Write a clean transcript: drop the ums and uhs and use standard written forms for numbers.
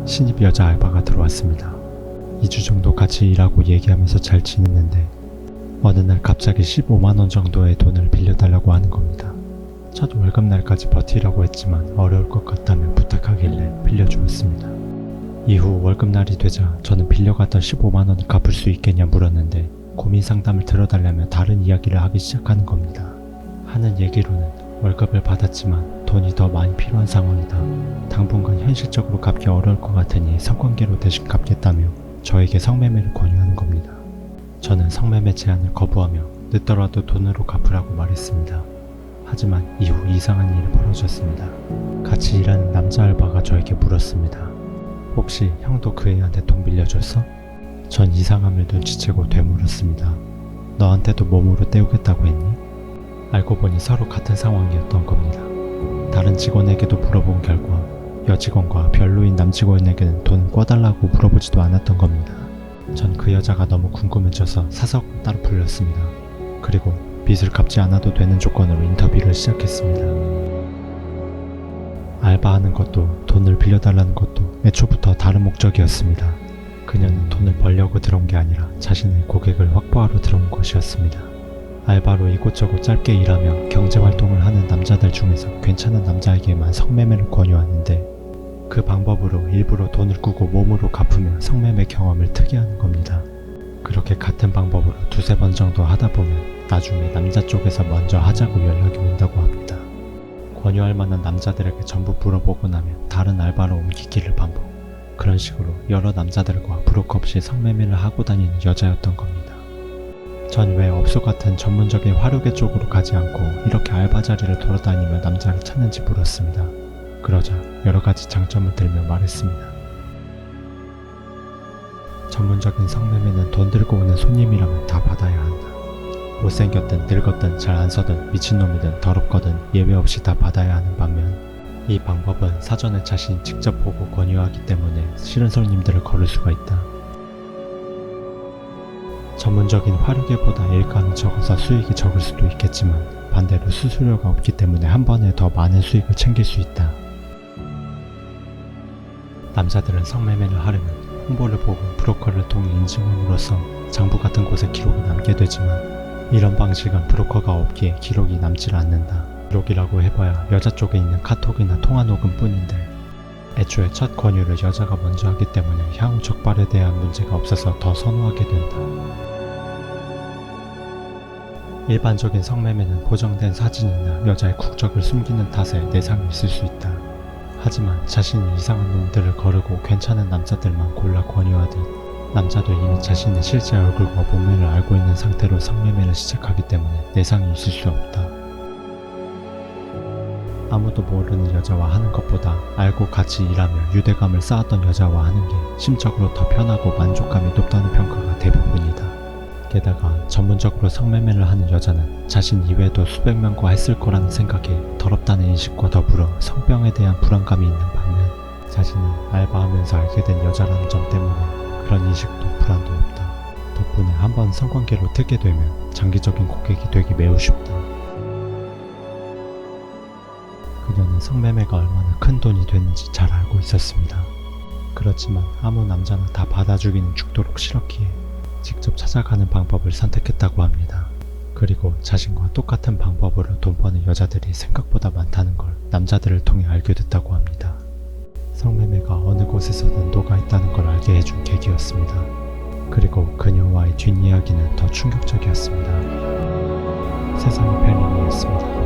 신입 여자 알바가 들어왔습니다. 2주 정도 같이 일하고 얘기하면서 잘 지냈는데 어느 날 갑자기 15만원 정도의 돈을 빌려달라고 하는 겁니다. 첫 월급날까지 버티려고 했지만 어려울 것 같다며 부탁하길래 빌려주었습니다. 이후 월급날이 되자 저는 빌려갔던 15만원을 갚을 수 있겠냐 물었는데 고민 상담을 들어달라며 다른 이야기를 하기 시작하는 겁니다. 하는 얘기로는 월급을 받았지만 돈이 더 많이 필요한 상황이다. 당분간 현실적으로 갚기 어려울 것 같으니 성관계로 대신 갚겠다며 저에게 성매매를 권유하는 겁니다. 저는 성매매 제안을 거부하며 늦더라도 돈으로 갚으라고 말했습니다. 하지만 이후 이상한 일이 벌어졌습니다. 같이 일하는 남자 알바가 저에게 물었습니다. 혹시 형도 그 애한테 돈 빌려줬어? 전 이상함을 눈치채고 되물었습니다. 너한테도 몸으로 때우겠다고 했니? 알고 보니 서로 같은 상황이었던 겁니다. 다른 직원에게도 물어본 결과 여직원과 별로인 남직원에게는 돈 꿔달라고 물어보지도 않았던 겁니다. 전 그 여자가 너무 궁금해져서 사석으로 따로 불렀습니다. 그리고 빚을 갚지 않아도 되는 조건으로 인터뷰를 시작했습니다. 알바하는 것도 돈을 빌려달라는 것도 애초부터 다른 목적이었습니다. 그녀는 돈을 벌려고 들어온 게 아니라 자신의 고객을 확보하러 들어온 것이었습니다. 알바로 이곳저곳 짧게 일하며 경제활동을 하는 남자들 중에서 괜찮은 남자에게만 성매매를 권유하는데 그 방법으로 일부러 돈을 꾸고 몸으로 갚으며 성매매 경험을 특이하는 겁니다. 그렇게 같은 방법으로 두세 번 정도 하다 보면 나중에 남자 쪽에서 먼저 하자고 연락이 온다고 합니다. 권유할 만한 남자들에게 전부 물어보고 나면 다른 알바로 옮기기를 반복. 그런 식으로 여러 남자들과 브로커 없이 성매매를 하고 다니는 여자였던 겁니다. 전 왜 업소 같은 전문적인 화류계 쪽으로 가지 않고 이렇게 알바 자리를 돌아다니며 남자를 찾는지 물었습니다. 그러자 여러 가지 장점을 들며 말했습니다. 전문적인 성매매는 돈 들고 오는 손님이라면 다 받아야 한다. 못생겼든 늙었든 잘 안 서든 미친놈이든 더럽거든 예외 없이 다 받아야 하는 반면 이 방법은 사전에 자신이 직접 보고 권유하기 때문에 싫은 손님들을 거를 수가 있다. 전문적인 화류계보다 일감이 적어서 수익이 적을 수도 있겠지만 반대로 수수료가 없기 때문에 한 번에 더 많은 수익을 챙길 수 있다. 남자들은 성매매를 하려면 홍보를 보고 브로커를 통해 인증함으로써 장부 같은 곳에 기록을 남게 되지만 이런 방식은 브로커가 없기에 기록이 남질 않는다. 기록이라고 해봐야 여자 쪽에 있는 카톡이나 통화 녹음 뿐인데 애초에 첫 권유를 여자가 먼저 하기 때문에 향후 적발에 대한 문제가 없어서 더 선호하게 된다. 일반적인 성매매는 보정된 사진이나 여자의 국적을 숨기는 탓에 내상이 있을 수 있다. 하지만 자신이 이상한 놈들을 거르고 괜찮은 남자들만 골라 권유하듯 남자도 이미 자신의 실제 얼굴과 몸매를 알고 있는 상태로 성매매를 시작하기 때문에 내상이 있을 수 없다. 아무도 모르는 여자와 하는 것보다 알고 같이 일하며 유대감을 쌓았던 여자와 하는 게 심적으로 더 편하고 만족감이 높다는 평가가 대부분이다. 게다가 전문적으로 성매매를 하는 여자는 자신 이외에도 수백 명과 했을 거라는 생각에 더럽다는 인식과 더불어 성병에 대한 불안감이 있는 반면 자신은 알바하면서 알게 된 여자라는 점 때문에 그런 인식도 불안도 없다. 덕분에 한번 성관계로 트게 되면 장기적인 고객이 되기 매우 쉽다. 그녀는 성매매가 얼마나 큰 돈이 되는지 잘 알고 있었습니다. 그렇지만 아무 남자나 다 받아주기는 죽도록 싫었기에 직접 찾아가는 방법을 선택했다고 합니다. 그리고 자신과 똑같은 방법으로 돈 버는 여자들이 생각보다 많다는 걸 남자들을 통해 알게 됐다고 합니다. 성매매가 어느 곳에서든 녹아있다는 걸 알게 해준 계기였습니다. 그리고 그녀와의 뒷이야기는 더 충격적이었습니다. 세상의 별님이었습니다.